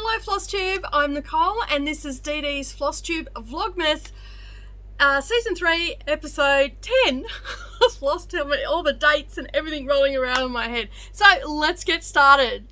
Hello Flosstube, I'm Nicole and this is DDs Flosstube Vlogmas Season 3 Episode 10. I've lost all the dates and everything rolling around in my head. So let's get started.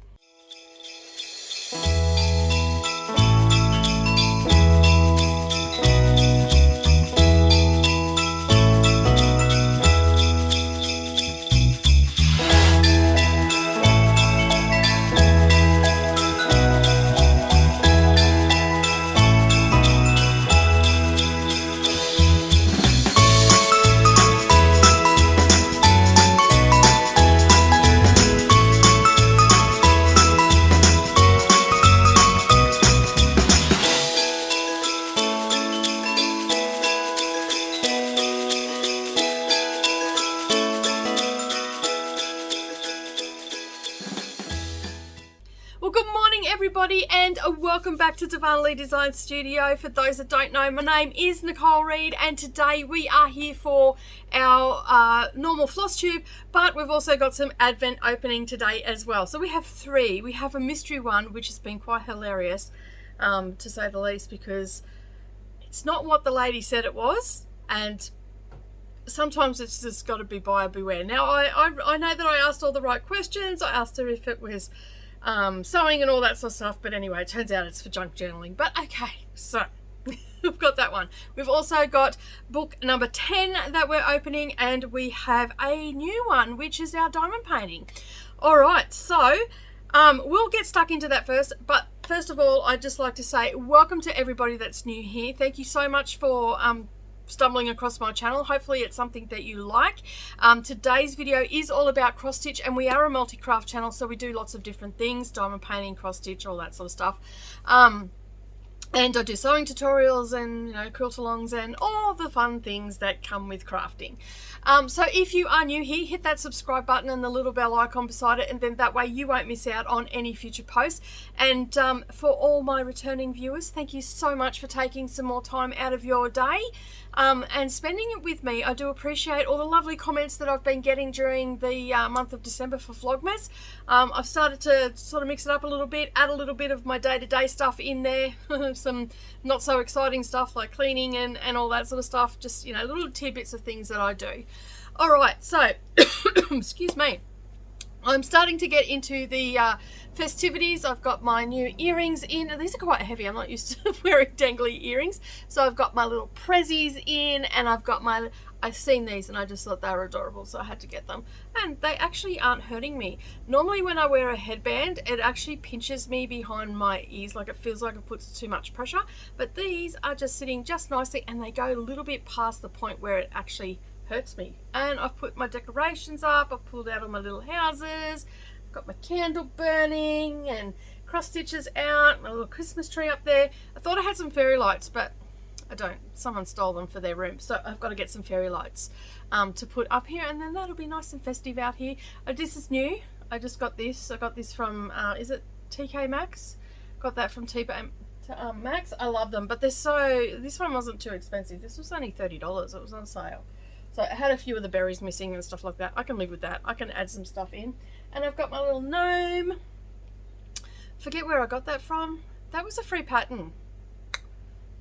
Well, good morning everybody and welcome back to Darvanalee Designs Studio. For those that don't know, my name is Nicole Reed and today we are here for our normal floss tube, but we've also got some advent opening today as well. So we have three. We have a mystery one which has been quite hilarious to say the least, because it's not what the lady said it was, and sometimes it's just got to be buyer beware. Now I know that I asked all the right questions. I asked her if it was sewing and all that sort of stuff, but anyway, it turns out it's for junk journaling. But okay, so we've got that one. We've also got book number 10 that we're opening, and we have a new one which is our diamond painting. All right, so we'll get stuck into that first, but first of all I'd just like to say welcome to everybody that's new here. Thank you so much for stumbling across my channel. Hopefully it's something that you like. Today's video is all about cross stitch, and we are a multi-craft channel, so we do lots of different things: diamond painting, cross stitch, all that sort of stuff. And I do sewing tutorials and, you know, quilt-alongs and all the fun things that come with crafting. So if you are new here, hit that subscribe button and the little bell icon beside it, and then that way you won't miss out on any future posts. And for all my returning viewers, thank you so much for taking some more time out of your day and spending it with me. I do appreciate all the lovely comments that I've been getting during the month of December for Vlogmas. I've started to sort of mix it up a little bit, add a little bit of my day-to-day stuff in there, some not so exciting stuff like cleaning and all that sort of stuff, just, you know, little tidbits of things that I do. All right, so excuse me, I'm starting to get into the festivities. I've got my new earrings in. These are quite heavy. I'm not used to wearing dangly earrings. So I've got my little prezzies in, and I've got my, I've seen these and I just thought they were adorable, so I had to get them. And they actually aren't hurting me. Normally when I wear a headband, it actually pinches me behind my ears, like it feels like it puts too much pressure. But these are just sitting just nicely, and they go a little bit past the point where it actually hurts me. And I've put my decorations up, I've pulled out all my little houses, got my candle burning and cross stitches out, my little Christmas tree up there. I thought I had some fairy lights, but I don't. Someone stole them for their room, so I've got to get some fairy lights to put up here, and then that'll be nice and festive out here. This is new. I just got this. I got this from is it TK Maxx? Got that from TK Maxx. I love them, but they're so, this one wasn't too expensive. This was only $30. It was on sale. So I had a few of the berries missing and stuff like that. I can live with that. I can add some stuff in. And I've got my little gnome. Forget where I got that from. That was a free pattern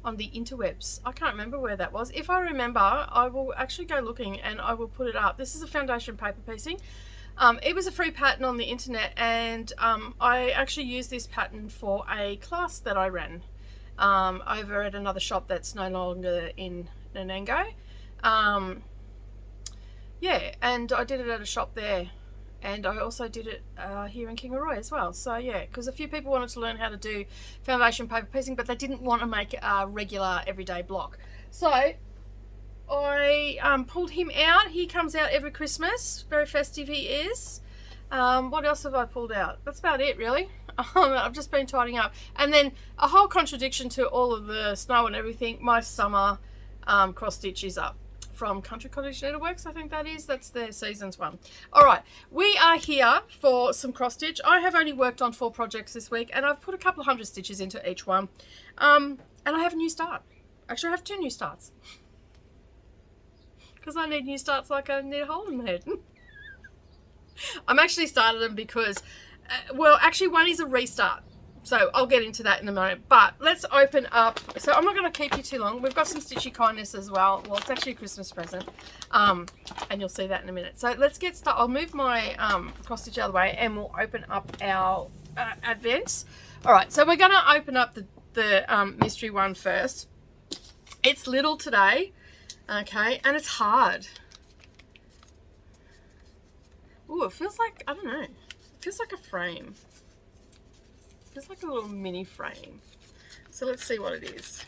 on the interwebs. I can't remember where that was. If I remember, I will actually go looking and I will put it up. This is a foundation paper piecing. It was a free pattern on the internet, and I actually used this pattern for a class that I ran over at another shop that's no longer in Nanango. Yeah, and I did it at a shop there, and I also did it here in Kingaroy as well. So yeah, because a few people wanted to learn how to do foundation paper piecing, but they didn't want to make a regular everyday block. So I pulled him out. He comes out every Christmas. Very festive he is. What else have I pulled out? That's about it really. I've just been tidying up. And then a whole contradiction to all of the snow and everything, my summer cross stitch is up from Country Cottage Needleworks, I think that is. That's their seasons one. All right, we are here for some cross stitch. I have only worked on 4 projects this week, and I've put a couple of hundred stitches into each one. And I have a new start. Actually, I have 2 new starts. Because I need new starts like I need a hole in the head. I'm actually started them because, well, actually one is a restart. So I'll get into that in a moment, but let's open up. So I'm not going to keep you too long. We've got some Stitchy Kindness as well. Well, it's actually a Christmas present, and you'll see that in a minute. So let's get started. I'll move my cross stitch out of the way, and we'll open up our advents. All right, so we're going to open up the mystery one first. It's little today, okay, and it's hard. Ooh, it feels like, I don't know, it feels like a frame. It's like a little mini frame. So let's see what it is.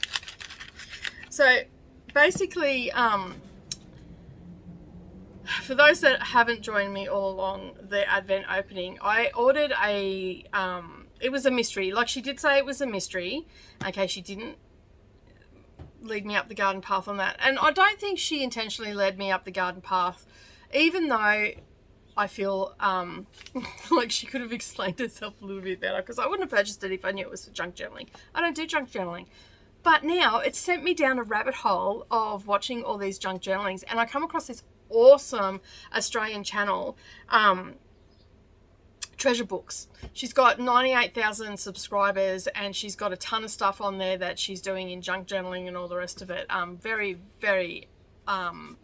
So basically, for those that haven't joined me all along the advent opening, I ordered a, it was a mystery. Like, she did say it was a mystery. Okay, she didn't lead me up the garden path on that. And I don't think she intentionally led me up the garden path, even though I feel like she could have explained herself a little bit better, because I wouldn't have purchased it if I knew it was for junk journaling. I don't do junk journaling. But now it's sent me down a rabbit hole of watching all these junk journalings, and I come across this awesome Australian channel, Treasure Books. She's got 98,000 subscribers, and she's got a ton of stuff on there that she's doing in junk journaling and all the rest of it. Very, very down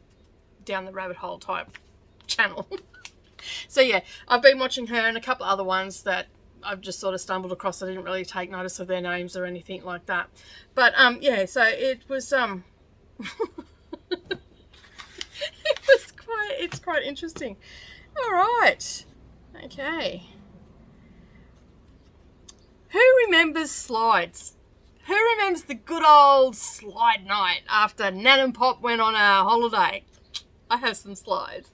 the rabbit hole type channel. So yeah, I've been watching her and a couple other ones that I've just sort of stumbled across. I didn't really take notice of their names or anything like that. But yeah, so it was it's quite interesting. All right. Okay. Who remembers slides? Who remembers the good old slide night after Nan and Pop went on a holiday? I have some slides.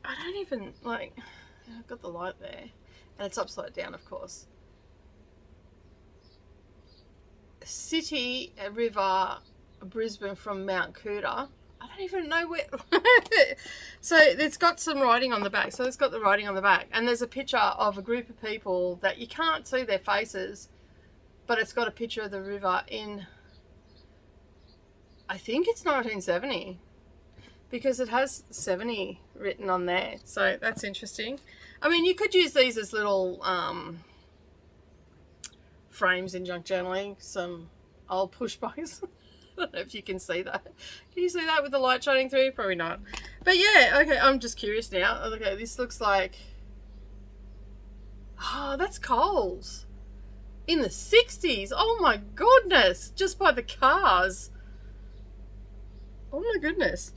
I don't even, like, I've got the light there, and it's upside down, of course. City, River, Brisbane from Mount Coota. I don't even know where. So it's got some writing on the back. So it's got the writing on the back, and there's a picture of a group of people that you can't see their faces, but it's got a picture of the river in, I think it's 1970. Because it has 70 written on there. So that's interesting. I mean, you could use these as little frames in junk journaling. Some old push bugs. I don't know if you can see that. Can you see that with the light shining through? Probably not. But yeah, okay, I'm just curious now. Okay, this looks like... Oh, that's Coles. In the 60s. Oh my goodness. Just by the cars. Oh my goodness.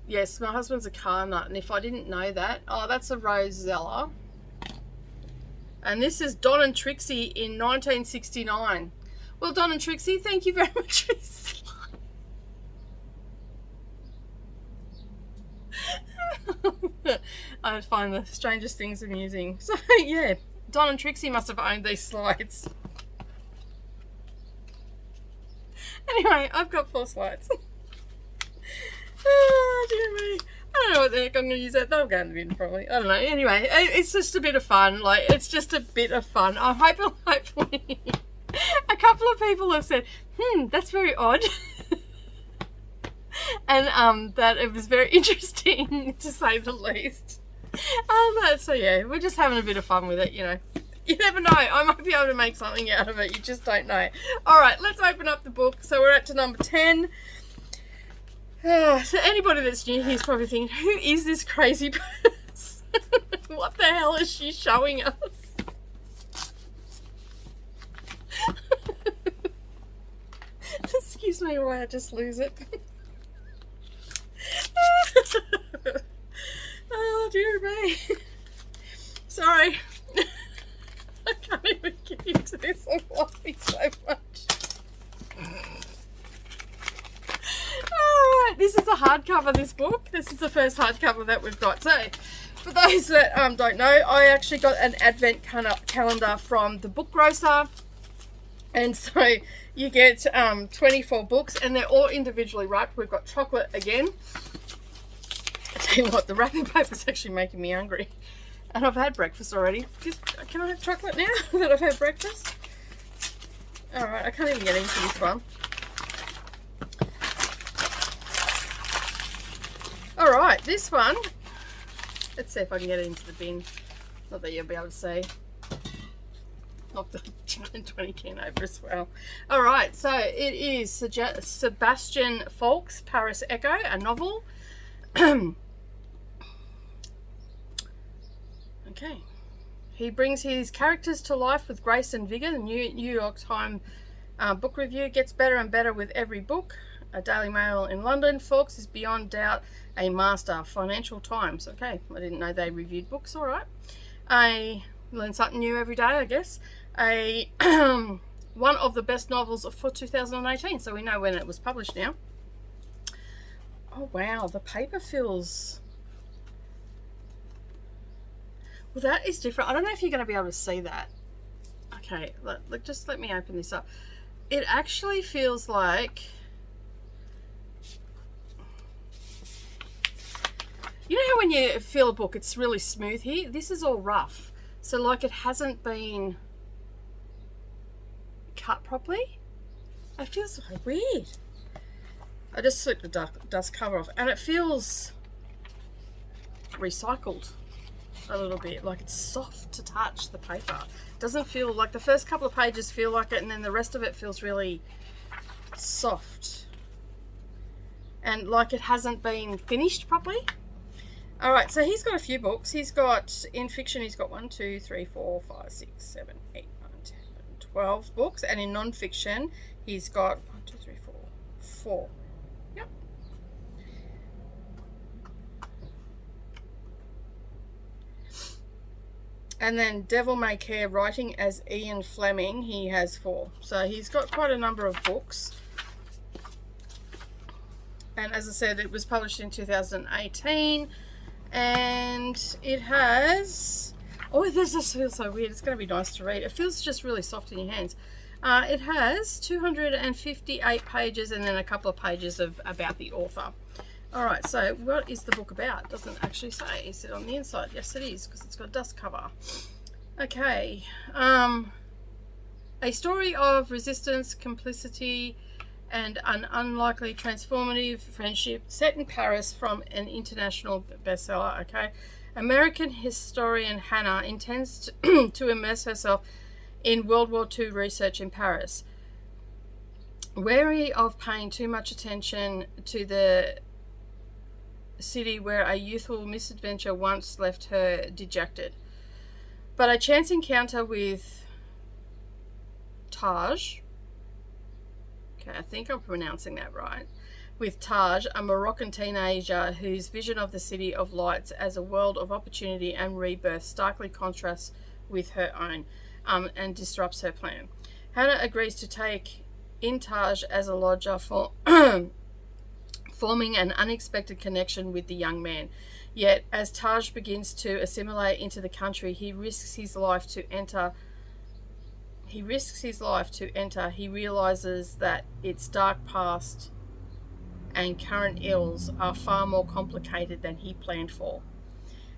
Yes, my husband's a car nut, and if I didn't know that... Oh, that's a Rosella. And this is Don and Trixie in 1969. Well, Don and Trixie, thank you very much for this slide. I find the strangest things amusing. So, yeah, Don and Trixie must have owned these slides. Anyway, I've got 4 slides. Oh, dear me. I don't know what the heck I'm going to use that. They'll go in the bin probably. I don't know. Anyway, it's just a bit of fun. Like, it's just a bit of fun. I hope hopefully a couple of people have said, that's very odd. And that it was very interesting, to say the least. So yeah, we're just having a bit of fun with it, you know. You never know. I might be able to make something out of it. You just don't know. All right, let's open up the book. So we're at to number 10. So anybody that's new here is probably thinking, who is this crazy person? What the hell is she showing us? Excuse me while I just lose it. Oh dear me. Sorry. I can't even get into this. I'm laughing so much. Alright, this is a hardcover, this book. This is the first hardcover that we've got. So, for those that don't know, I actually got an advent calendar from the book grocer. And so, you get 24 books, and they're all individually wrapped. We've got chocolate again. I tell you what, the wrapping paper's actually making me hungry. And I've had breakfast already. Can I have chocolate now that I've had breakfast? Alright, I can't even get into this one. Alright, this one, let's see if I can get it into the bin. Not that you'll be able to see. Knock the 20 can over as well. Alright, so it is Sebastian Faulk's Paris Echo, a novel. Okay. He brings his characters to life with grace and vigour. The New York Times book review gets better and better with every book. A Daily Mail in London. Faulks is beyond doubt a master. Financial Times. Okay, I didn't know they reviewed books. Alright. I learn something new every day, I guess. One of the best novels for 2018, so we know when it was published now. Oh wow, the paper feels... Well, that is different. I don't know if you're going to be able to see that. Okay, just let me open this up. It actually feels like... You know how when you feel a book, it's really smooth here? This is all rough. So like it hasn't been cut properly. It feels so weird. I just slipped the dust cover off and it feels recycled a little bit. Like it's soft to touch, the paper. It doesn't feel like the first couple of pages feel like it and then the rest of it feels really soft. And like it hasn't been finished properly. Alright, so he's got a few books. He's got, in fiction, he's got 1, 2, 3, 4, 5, 6, 7, 8, 9, 10, 12 books. And in non-fiction, he's got 1, 2, 3, 4, 4. Yep. And then Devil May Care, writing as Ian Fleming, he has 4. So he's got quite a number of books. And as I said, it was published in 2018. And it has... Oh, this just feels so weird. It's going to be nice to read. It feels just really soft in your hands. It has 258 pages and then a couple of pages of about the author. Alright, so what is the book about? It doesn't actually say. Is it on the inside? Yes, it is, because it's got a dust cover. Okay. A story of resistance, complicity, and an unlikely transformative friendship set in Paris from an international bestseller. Okay. American historian Hannah intends to immerse herself in World War II research in Paris. Wary of paying too much attention to the city where a youthful misadventure once left her dejected. But a chance encounter with Taj, okay, I think I'm pronouncing that right, with Taj, a Moroccan teenager whose vision of the City of Lights as a world of opportunity and rebirth starkly contrasts with her own, and disrupts her plan. Hannah agrees to take in Taj as a lodger for forming an unexpected connection with the young man. Yet, as Taj begins to assimilate into the country, he risks his life to enter. He realizes that its dark past and current ills are far more complicated than he planned for.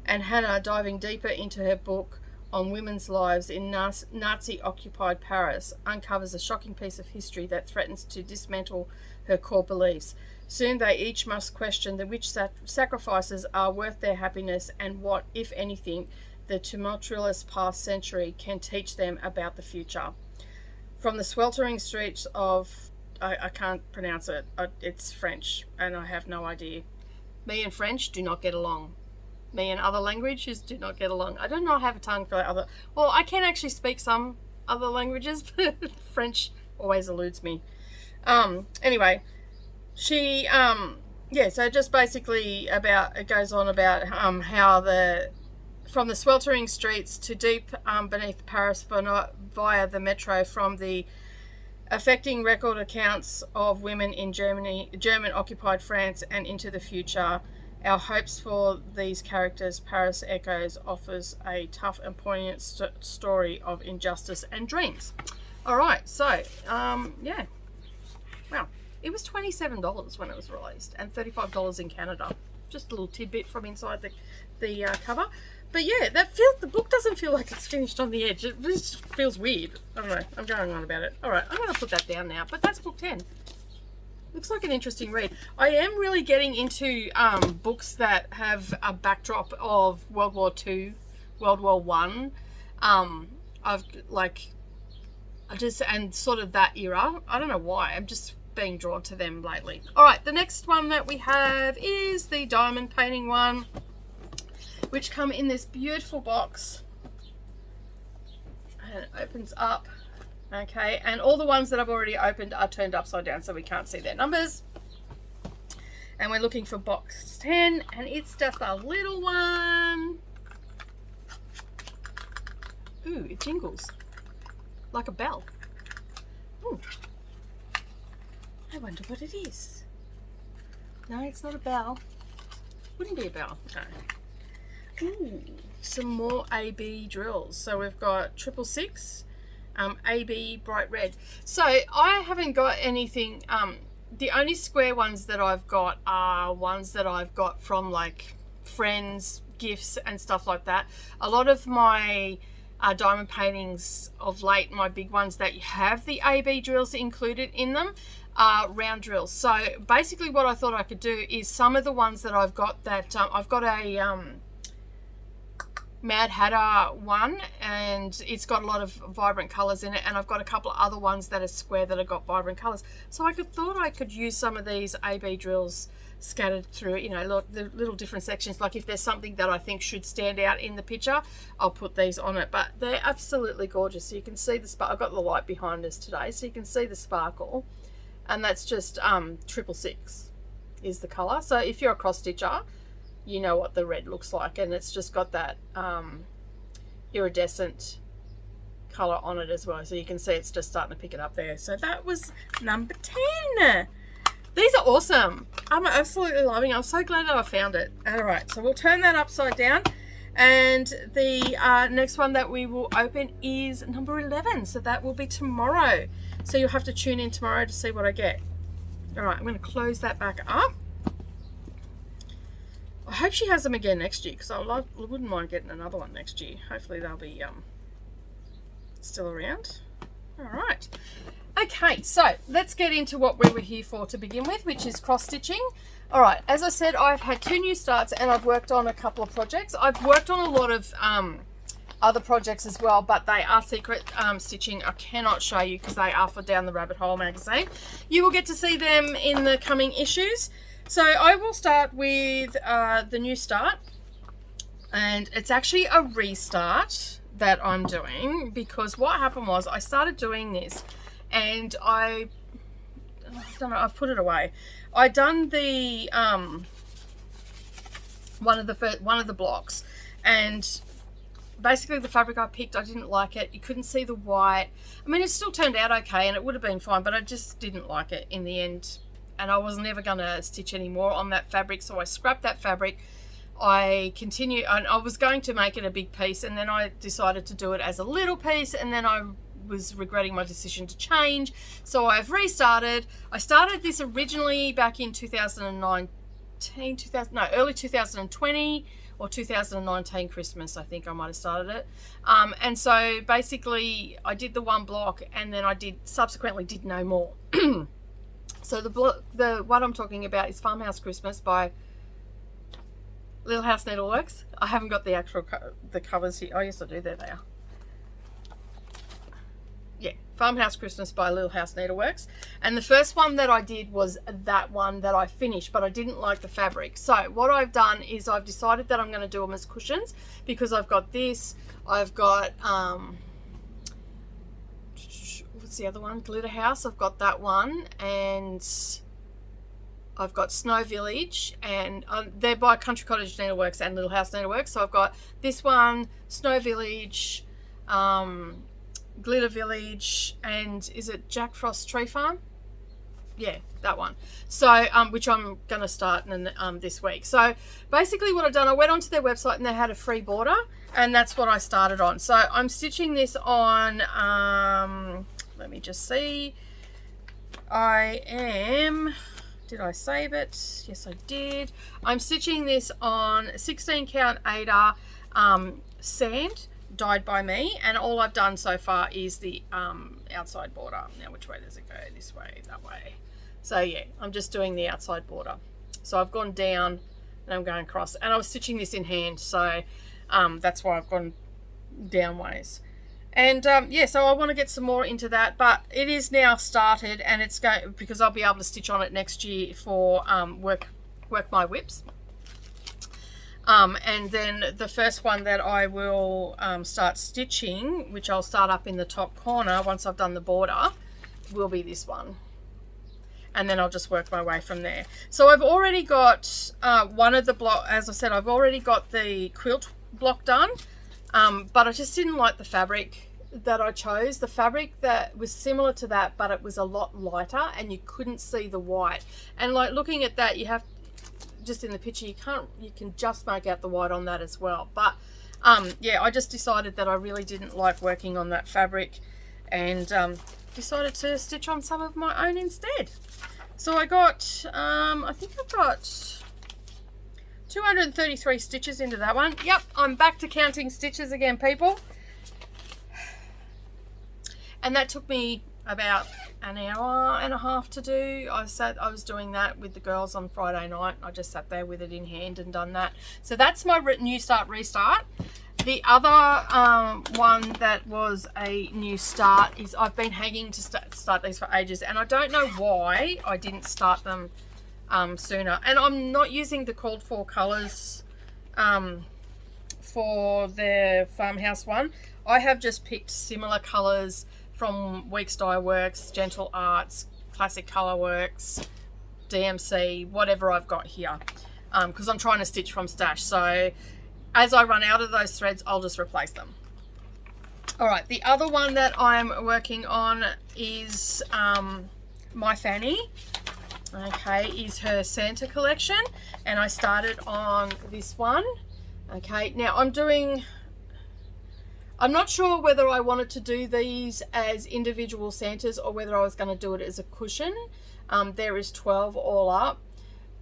And Hannah, diving deeper into her book on women's lives in Nazi-occupied Paris, uncovers a shocking piece of history that threatens to dismantle her core beliefs. Soon they each must question which sacrifices are worth their happiness and what, if anything, the tumultuous past century can teach them about the future. From the sweltering streets of... I can't pronounce it. It's French, and I have no idea. Me and French do not get along. Me and other languages do not get along. I do not have a tongue for other... Well, I can actually speak some other languages, but French always eludes me. Anyway, she... yeah, so just basically about... It goes on about how the... From the sweltering streets to deep beneath Paris via the metro, from the affecting record accounts of women in German-occupied France and into the future, our hopes for these characters, Paris Echoes offers a tough and poignant story of injustice and dreams. All right, so, yeah. Wow. It was $27 when it was released and $35 in Canada. Just a little tidbit from inside the cover. But yeah, the book doesn't feel like it's finished on the edge. It just feels weird. I don't know. I'm going on about it. All right, I'm going to put that down now. But that's book 10. Looks like an interesting read. I am really getting into books that have a backdrop of World War II World War One. I've like, and sort of that era. I don't know why. I'm just being drawn to them lately. All right, the next one that we have is the diamond painting one, which come in this beautiful box. And it opens up. Okay, and all the ones that I've already opened are turned upside down so we can't see their numbers. And we're looking for box 10, and it's just a little one. Ooh, it jingles like a bell. Ooh. I wonder what it is. No, it's not a bell. Wouldn't be a bell. No. Ooh, some more AB drills. So we've got 666. AB bright red. So I haven't got anything, the only square ones that I've got are ones that I've got from like friends, gifts and stuff like that. A lot of my diamond paintings of late, my big ones that have the AB drills included in them, are round drills. So basically what I thought I could do is some of the ones that I've got that, I've got a Mad Hatter one, and it's got a lot of vibrant colors in it, and I've got a couple of other ones that are square that have got vibrant colors. So thought I could use some of these AB drills scattered through, you know, the little different sections. Like if there's something that I think should stand out in the picture, I'll put these on it. But they're absolutely gorgeous. So you can see the sparkle. I've got the light behind us today, so you can see the sparkle, and that's just 666 is the color. So if you're a cross stitcher, you know what the red looks like, and it's just got that iridescent color on it as well. So you can see it's just starting to pick it up there. So that was number 10. These are awesome. I'm absolutely loving it. I'm so glad that I found it. All right, so we'll turn that upside down, and the next one that we will open is number 11. So that will be tomorrow. So you'll have to tune in tomorrow to see what I get. All right, I'm going to close that back up. I hope she has them again next year, because I wouldn't mind getting another one next year. Hopefully they'll be still around. All right. Okay, so let's get into what we were here for to begin with, which is cross stitching. All right, as I said, I've had 2 new starts, and I've worked on a couple of projects. I've worked on a lot of other projects as well, but they are secret stitching. I cannot show you because they are for Down the Rabbit Hole magazine. You will get to see them in the coming issues. So I will start with the new start, and it's actually a restart that I'm doing, because what happened was I started doing this, and I don't know, I've put it away. I done the one of the blocks, and basically the fabric I picked, I didn't like it. You couldn't see the white. I mean, it still turned out okay, and it would have been fine, but I just didn't like it in the end. And I was never going to stitch anymore on that fabric, so I scrapped that fabric. I continued, and I was going to make it a big piece, and then I decided to do it as a little piece, and then I was regretting my decision to change. So I've restarted. I started this originally back in 2019, early 2020 or 2019 Christmas, I think I might have started it. And so basically I did the one block, and then I subsequently did no more. So what I'm talking about is Farmhouse Christmas by Little House Needleworks. I haven't got the actual the covers here. Oh yes, I do. There they are. Yeah, Farmhouse Christmas by Little House Needleworks. And the first one that I did was that one that I finished, but I didn't like the fabric. So what I've done is I've decided that I'm going to do them as cushions, because I've got this. I've got what's the other one? Glitter House. I've got that one, and I've got Snow Village, and they're by Country Cottage Needleworks and Little House Needleworks. So I've got this one, Snow Village, Glitter Village, and is it Jack Frost Tree Farm? Yeah, that one. So which I'm going to start this week. So basically what I've done, I went onto their website and they had a free border, and that's what I started on. So I'm stitching this on let me just see. Did I save it? Yes, I did. I'm stitching this on 16 count Aida sand, dyed by me, and all I've done so far is the outside border. Now, which way does it go? This way, that way. So yeah, I'm just doing the outside border. So I've gone down and I'm going across, and I was stitching this in hand. So That's why I've gone down ways. And yeah, so I want to get some more into that, but it is now started, and it's going, because I'll be able to stitch on it next year for work my whips. And then the first one that I will start stitching, which I'll start up in the top corner once I've done the border, will be this one. And then I'll just work my way from there. So I've already got one of the block, as I said, I've already got the quilt block done, but I just didn't like the fabric that I chose. The fabric that was similar to that, but it was a lot lighter and you couldn't see the white. And like looking at that, you have, just in the picture, you can just make out the white on that as well. But yeah, I just decided that I really didn't like working on that fabric, and decided to stitch on some of my own instead. So I got, I think I've got 233 stitches into that one. Yep, I'm back to counting stitches again, people. And that took me about an hour and a half to do. I was doing that with the girls on Friday night. I just sat there with it in hand and done that. So that's my new start restart. The other one that was a new start is, I've been hanging to start these for ages, and I don't know why I didn't start them sooner. And I'm not using the called for colours for the farmhouse one. I have just picked similar colours from Weeks Dye Works, Gentle Arts, Classic Colour Works, DMC, whatever I've got here, because I'm trying to stitch from stash. So as I run out of those threads, I'll just replace them. All right, the other one that I'm working on is My Fanny. Okay, is her Santa collection, and I started on this one. Okay, now I'm not sure whether I wanted to do these as individual Santas or whether I was going to do it as a cushion. There is 12 all up,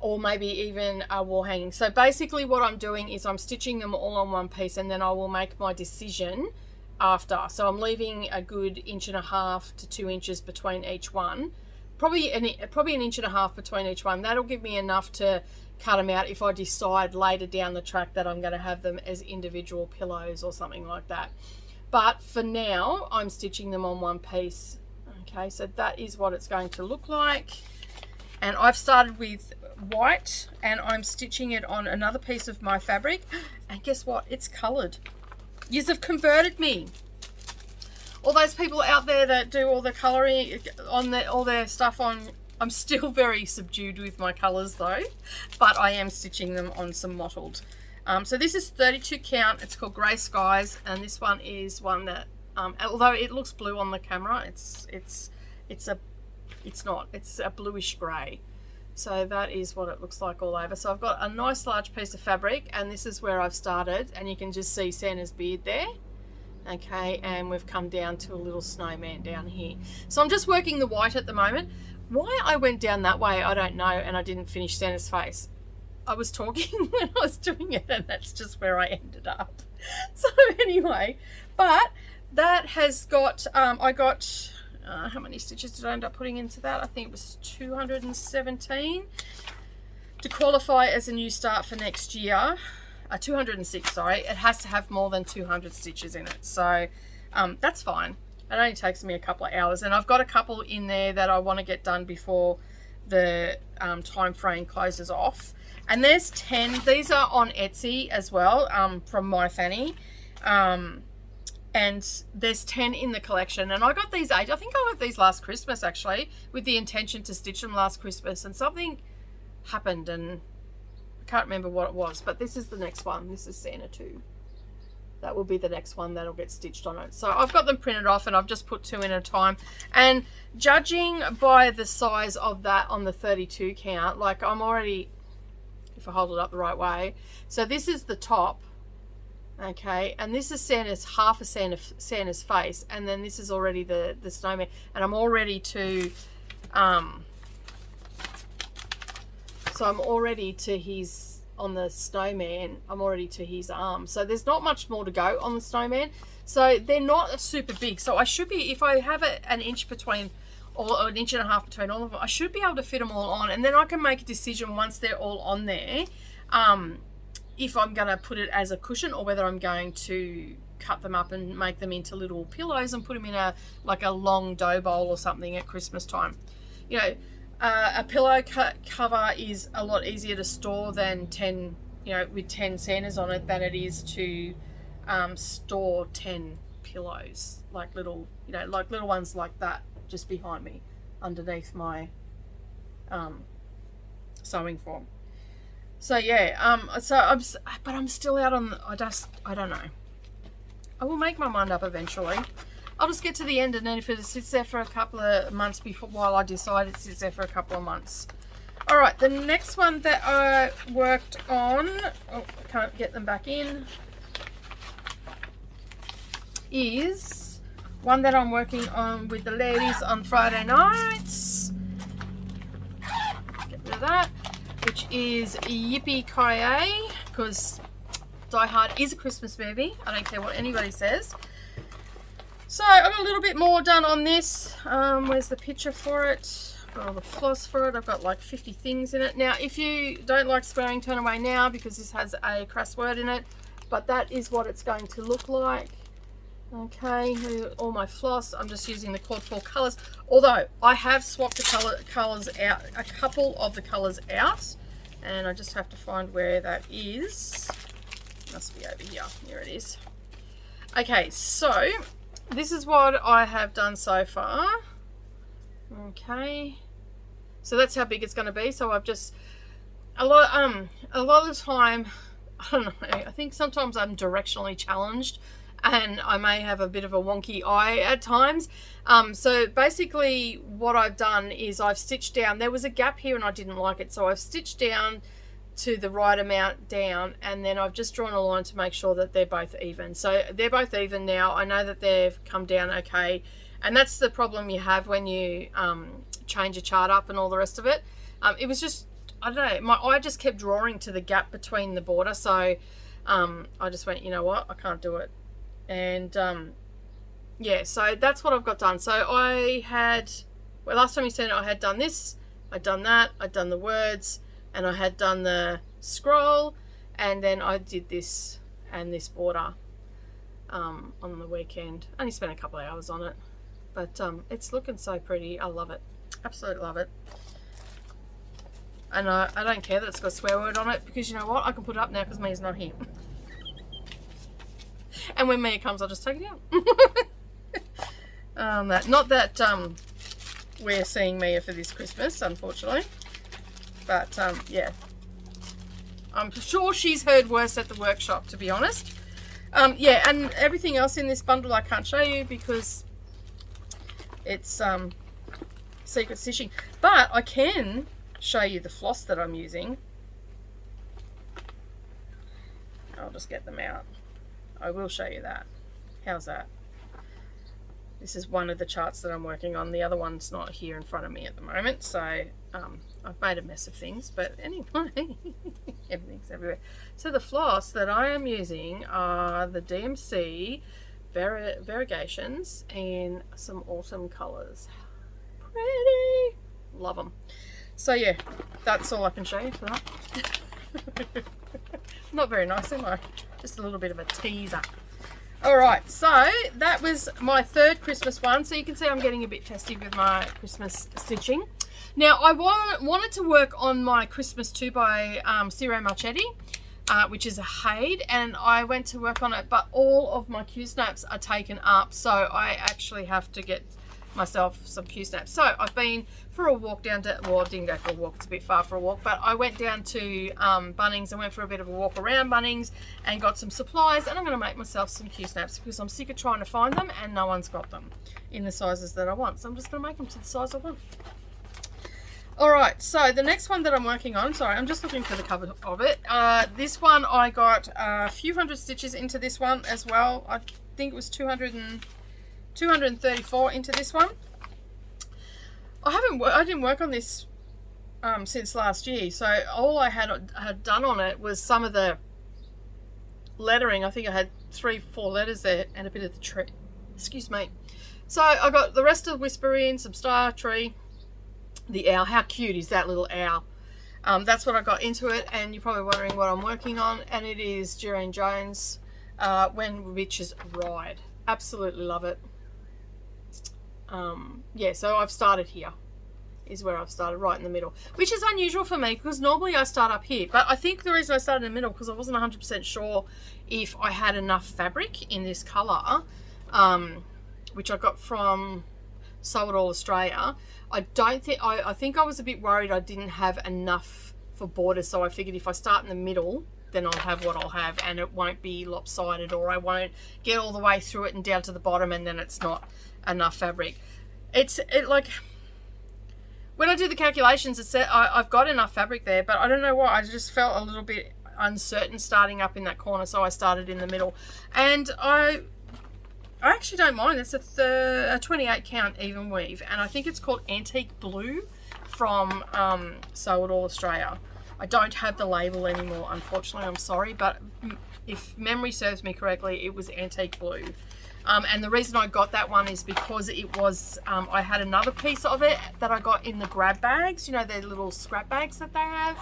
or maybe even a wall hanging. So basically what I'm doing is I'm stitching them all on one piece, and then I will make my decision after. So I'm leaving a good 1.5 to 2 inches between each one. Probably an 1.5 inches between each one. That'll give me enough to cut them out if I decide later down the track that I'm going to have them as individual pillows or something like that. But for now, I'm stitching them on one piece. Okay, so that is what it's going to look like. And I've started with white, and I'm stitching it on another piece of my fabric. And guess what? It's coloured. Yous have converted me. All those people out there that do all the colouring on all their stuff on, I'm still very subdued with my colours though, but I am stitching them on some mottled. So this is 32 count. It's called Grey Skies, and this one is one that, although it looks blue on the camera, it's not. It's a bluish grey. So that is what it looks like all over. So I've got a nice large piece of fabric, and this is where I've started, and you can just see Santa's beard there. Okay, and we've come down to a little snowman down here. So I'm just working the white at the moment. Why I went down that way, I don't know, and I didn't finish Santa's face. I was talking when I was doing it, and that's just where I ended up. So anyway, but that has got, I got, how many stitches did I end up putting into that? I think it was 217 to qualify as a new start for next year. 206, sorry. It has to have more than 200 stitches in it, so that's fine. It only takes me a couple of hours, and I've got a couple in there that I want to get done before the time frame closes off. And there's 10. These are on Etsy as well, from My Fanny, and there's 10 in the collection. And I got these I think I got these last Christmas, actually, with the intention to stitch them last Christmas, and something happened, and I can't remember what it was, but this is the next one. This is Santa 2. That will be the next one that'll get stitched on it. So I've got them printed off, and I've just put 2 in at a time. And judging by the size of that on the 32 count, like I'm already, if I hold it up the right way, so this is the top, okay, and this is Santa's, half of Santa's face, and then this is already the snowman, and I'm all ready to so I'm already to his, on the snowman, I'm already to his arm. So there's not much more to go on the snowman. So they're not super big. So I should be, if I have an inch between, or 1.5 inches between all of them, I should be able to fit them all on. And then I can make a decision once they're all on there, if I'm going to put it as a cushion or whether I'm going to cut them up and make them into little pillows and put them in a long dough bowl or something at Christmas time. You know, a pillow cover is a lot easier to store than 10, you know, with 10 Santas on it than it is to store 10 pillows, like little, you know, like little ones like that just behind me underneath my sewing form. So yeah, but I'm still out on, I don't know. I will make my mind up eventually. I'll just get to the end, and then if it sits there for a couple of months while I decide it sits there for a couple of months. All right, the next one that I worked on, oh, I can't get them back in, is one that I'm working on with the ladies on Friday nights. Get rid of that. Which is Yippee-Ki-Yay, because Die Hard is a Christmas movie. I don't care what anybody says. So I've got a little bit more done on this. Where's the picture for it? I've got all the floss for it. I've got like 50 things in it. Now, if you don't like swearing, turn away now because this has a crass word in it. But that is what it's going to look like. Okay, all my floss. I'm just using the quad 4 colours. Although I have swapped the colours out, a couple of the colours out, and I just have to find where that is. Must be over here. Here it is. Okay, so this is what I have done so far. Okay, so that's how big it's going to be. So I've just a lot of the time, I don't know. I think sometimes I'm directionally challenged, and I may have a bit of a wonky eye at times. So basically what I've done is I've stitched down. There was a gap here and I didn't like it, so I've stitched down to the right amount down, and then I've just drawn a line to make sure that they're both even. So they're both even now. I know that they've come down okay, and that's the problem you have when you change a chart up and all the rest of it. It was just, I don't know, my eye just kept drawing to the gap between the border, so I just went, you know what, I can't do it. And yeah, so that's what I've got done. So I had, well, last time you seen it, I had done this, I'd done that, I'd done the words, and I had done the scroll, and then I did this and this border on the weekend. I only spent a couple of hours on it, but it's looking so pretty. I love it, absolutely love it. And I don't care that it's got a swear word on it, because you know what, I can put it up now because Mia's not here. And when Mia comes, I'll just take it out. Not that we're seeing Mia for this Christmas, unfortunately. But yeah, I'm sure she's heard worse at the workshop, to be honest. Yeah, and everything else in this bundle I can't show you because it's secret stitching. But I can show you the floss that I'm using. I'll just get them out. I will show you that. How's that? This is one of the charts that I'm working on. The other one's not here in front of me at the moment, so I've made a mess of things, but anyway, everything's everywhere. So the floss that I am using are the DMC variegations in some awesome colours. Pretty! Love them. So yeah, that's all I can show you for that. Not very nice, am I? Just a little bit of a teaser. Alright, so that was my third Christmas one. So you can see I'm getting a bit festive with my Christmas stitching. Now I wanted to work on my Christmas 2 by Ciro Marchetti, which is a Hade, and I went to work on it, but all of my Q-snaps are taken up, so I actually have to get myself some Q-snaps. So I've been for a walk down to, well, I didn't go for a walk, it's a bit far for a walk, but I went down to Bunnings and went for a bit of a walk around Bunnings and got some supplies, and I'm going to make myself some Q-snaps because I'm sick of trying to find them and no one's got them in the sizes that I want, so I'm just going to make them to the size I want. Alright, so the next one that I'm working on, sorry, I'm just looking for the cover of it. This one I got a few hundred stitches into this one as well. I think it was 234 into this one. I didn't work on this since last year, so all I had done on it was some of the lettering. I think I had 3-4 letters there and a bit of the tree. Excuse me. So I got the rest of the Whisper in, some star tree, the owl. How cute is that little owl? That's what I got into it, and you're probably wondering what I'm working on, and it is Durand Jones, When Witches Ride. Absolutely love it. Yeah, so I've started here, is where I've started, right in the middle, which is unusual for me because normally I start up here, but I think the reason I started in the middle because I wasn't 100% sure if I had enough fabric in this colour, which I got from Sew It All Australia. I think I was a bit worried I didn't have enough for borders, so I figured if I start in the middle, then I'll have what I'll have, and it won't be lopsided, or I won't get all the way through it and down to the bottom and then it's not enough fabric. Like when I do the calculations, it said I've got enough fabric there, but I don't know why. I just felt a little bit uncertain starting up in that corner, so I started in the middle. And I actually don't mind. It's a 28 count even weave, and I think it's called Antique Blue from Sew It All Australia. I don't have the label anymore, unfortunately. I'm sorry, but if memory serves me correctly, it was Antique Blue. And the reason I got that one is because it was, I had another piece of it that I got in the grab bags, you know, the little scrap bags that they have.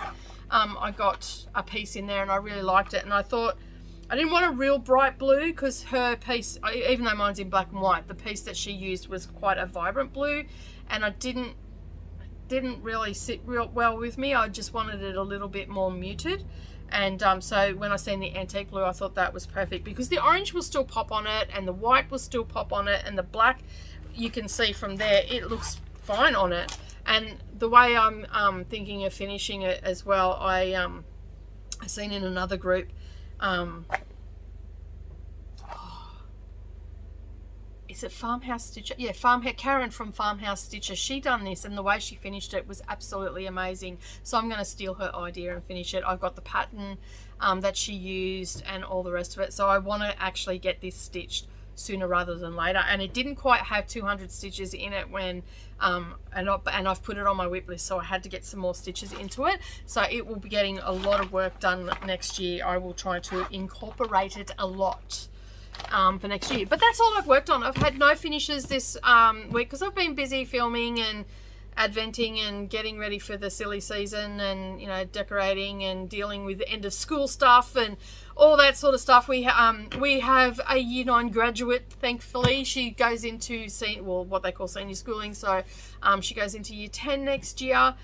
I got a piece in there and I really liked it, and I thought I didn't want a real bright blue because her piece, even though mine's in black and white, the piece that she used was quite a vibrant blue, and I didn't really sit real well with me. I just wanted it a little bit more muted. And so when I seen the antique blue, I thought that was perfect because the orange will still pop on it and the white will still pop on it, and the black, you can see from there, it looks fine on it. And the way I'm thinking of finishing it as well, I seen in another group, is it Farmhouse Stitcher? Yeah, Karen from Farmhouse Stitcher. She done this, and the way she finished it was absolutely amazing. So I'm going to steal her idea and finish it. I've got the pattern that she used and all the rest of it. So I want to actually get this stitched sooner rather than later. And it didn't quite have 200 stitches in it when, and I've put it on my whip list, so I had to get some more stitches into it. So it will be getting a lot of work done next year. I will try to incorporate it a lot for next year. But that's all I've worked on. I've had no finishes this week because I've been busy filming and adventing and getting ready for the silly season, and you know, decorating and dealing with the end of school stuff and all that sort of stuff. We have a year 9 graduate, thankfully. She goes into what they call senior schooling, so she goes into year 10 next year.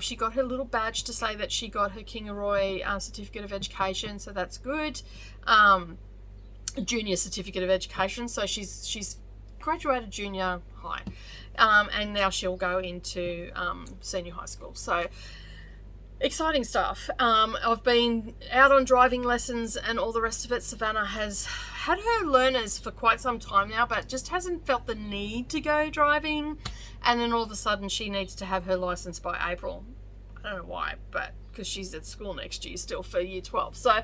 She got her little badge to say that she got her Kingaroy certificate of education, so that's good. Junior certificate of education, so she's graduated junior high, and now she'll go into senior high school. So exciting stuff. I've been out on driving lessons and all the rest of it. Savannah has had her learners for quite some time now, but just hasn't felt the need to go driving, and then all of a sudden she needs to have her license by April. I don't know why, but because she's at school next year still for year 12. So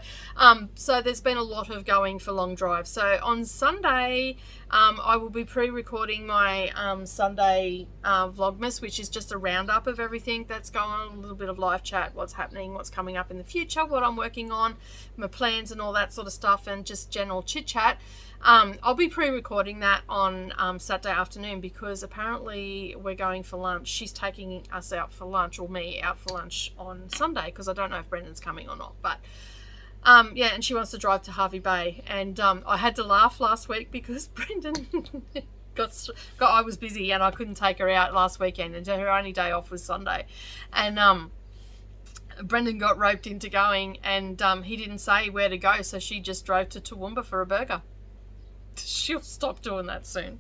so there's been a lot of going for long drives. So on Sunday, I will be pre-recording my Sunday Vlogmas, which is just a roundup of everything that's going on, a little bit of live chat, what's happening, what's coming up in the future, what I'm working on, my plans and all that sort of stuff, and just general chit chat. I'll be pre-recording that on Saturday afternoon because apparently we're going for lunch. She's taking us out for lunch, or me out for lunch on Sunday, because I don't know if Brendan's coming or not. But yeah, and she wants to drive to Harvey Bay, and I had to laugh last week because Brendan I was busy and I couldn't take her out last weekend, and her only day off was Sunday, and Brendan got roped into going, and he didn't say where to go, so she just drove to Toowoomba for a burger. She'll stop doing that soon.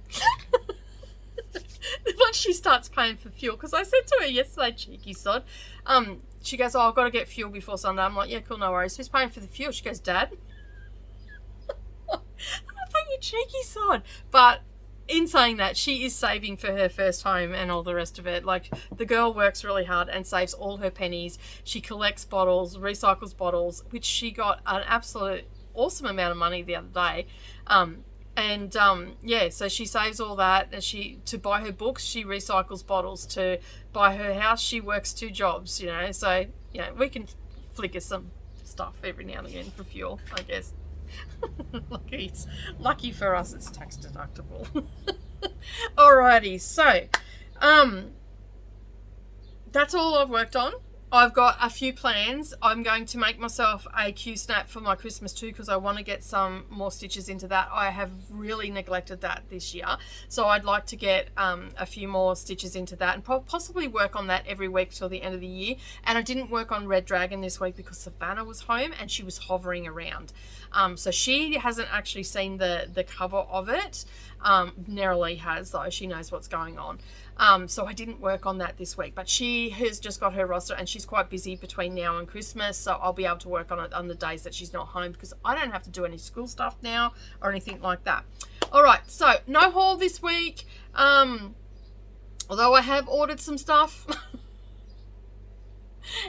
Once she starts paying for fuel, because I said to her yesterday, cheeky sod, she goes, oh, I've got to get fuel before Sunday. I'm like, yeah, cool, no worries. Who's paying for the fuel? She goes, Dad. I thought, you cheeky sod. But in saying that, she is saving for her first home and all the rest of it. Like, the girl works really hard and saves all her pennies. She collects bottles, recycles bottles, which she got an absolute awesome amount of money the other day. Yeah, so she saves all that, and to buy her books, she recycles bottles. To buy her house, she works 2 jobs, you know. So, you know, we can flicker some stuff every now and again for fuel, I guess. Lucky for us, it's tax deductible. Alrighty, so that's all I've worked on. I've got a few plans. I'm going to make myself a Q-snap for my Christmas too, because I want to get some more stitches into that. I have really neglected that this year, so I'd like to get a few more stitches into that and possibly work on that every week till the end of the year. And I didn't work on Red Dragon this week because Savannah was home and she was hovering around, so she hasn't actually seen the cover of it. Nerily has, though. She knows what's going on. So I didn't work on that this week, but she has just got her roster and she's quite busy between now and Christmas, so I'll be able to work on it on the days that she's not home, because I don't have to do any school stuff now or anything like that. All right, so no haul this week, although I have ordered some stuff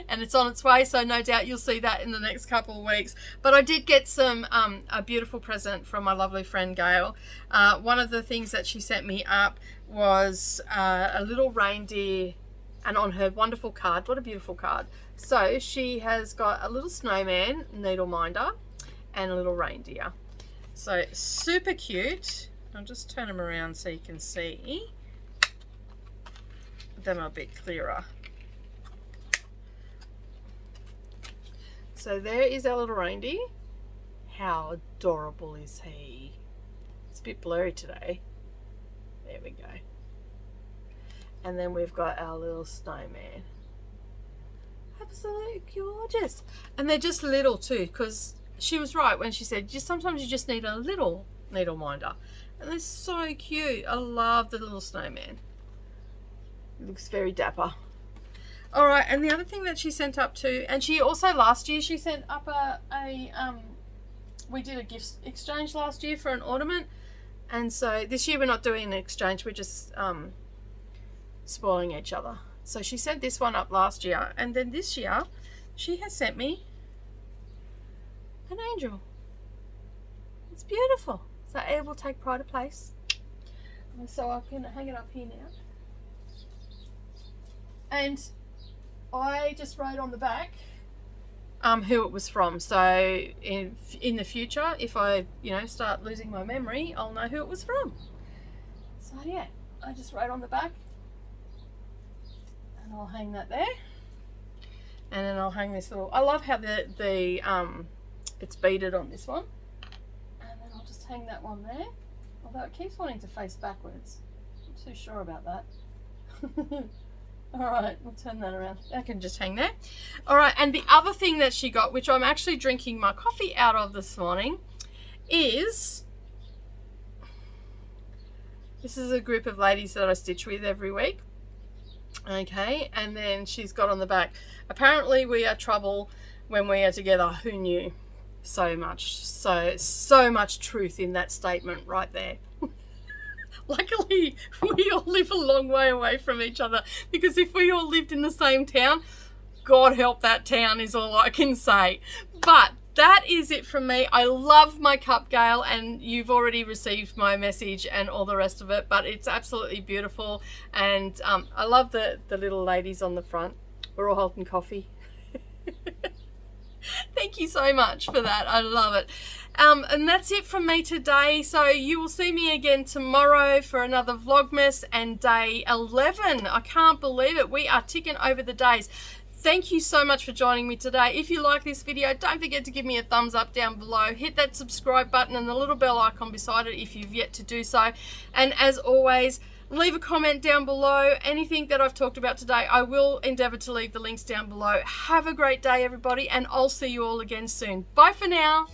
and it's on its way, so no doubt you'll see that in the next couple of weeks. But I did get some a beautiful present from my lovely friend Gail. One of the things that she sent me up was a little reindeer, and on her wonderful card, what a beautiful card. So she has got a little snowman needle minder and a little reindeer, so super cute. I'll just turn them around so you can see them a bit clearer. So there is our little reindeer. How adorable is he? It's a bit blurry today. There we go. And then we've got our little snowman. Absolutely gorgeous. And they're just little too, because she was right when she said sometimes you just need a little needle minder. And they're so cute. I love the little snowman. It looks very dapper. All right, and the other thing that she sent up too, and she also last year she sent up we did a gift exchange last year for an ornament, and so this year we're not doing an exchange, we're just spoiling each other. So she sent this one up last year, and then this year she has sent me an angel. It's beautiful. So it will take pride of place. So I can hang it up here now. And I just wrote on the back who it was from. So in the future, if I start losing my memory, I'll know who it was from. So yeah, I just wrote on the back, and I'll hang that there. And then I'll hang this little. I love how the it's beaded on this one. And then I'll just hang that one there. Although it keeps wanting to face backwards. I'm not too sure about that. Alright, we'll turn that around. I can just hang there. Alright, and the other thing that she got, which I'm actually drinking my coffee out of this morning, is... This is a group of ladies that I stitch with every week. Okay, and then she's got on the back, apparently we are trouble when we are together. Who knew? So much truth in that statement right there. Luckily, we all live a long way away from each other, because if we all lived in the same town, God help that town is all I can say. But that is it from me. I love my cup, Gail, and you've already received my message and all the rest of it, but it's absolutely beautiful. And I love the little ladies on the front. We're all holding coffee. Thank you so much for that. I love it. And that's it from me today. So you will see me again tomorrow for another Vlogmas and day 11. I can't believe it. We are ticking over the days. Thank you so much for joining me today. If you like this video, don't forget to give me a thumbs up down below. Hit that subscribe button and the little bell icon beside it if you've yet to do so. And as always, leave a comment down below. Anything that I've talked about today, I will endeavour to leave the links down below. Have a great day, everybody, and I'll see you all again soon. Bye for now.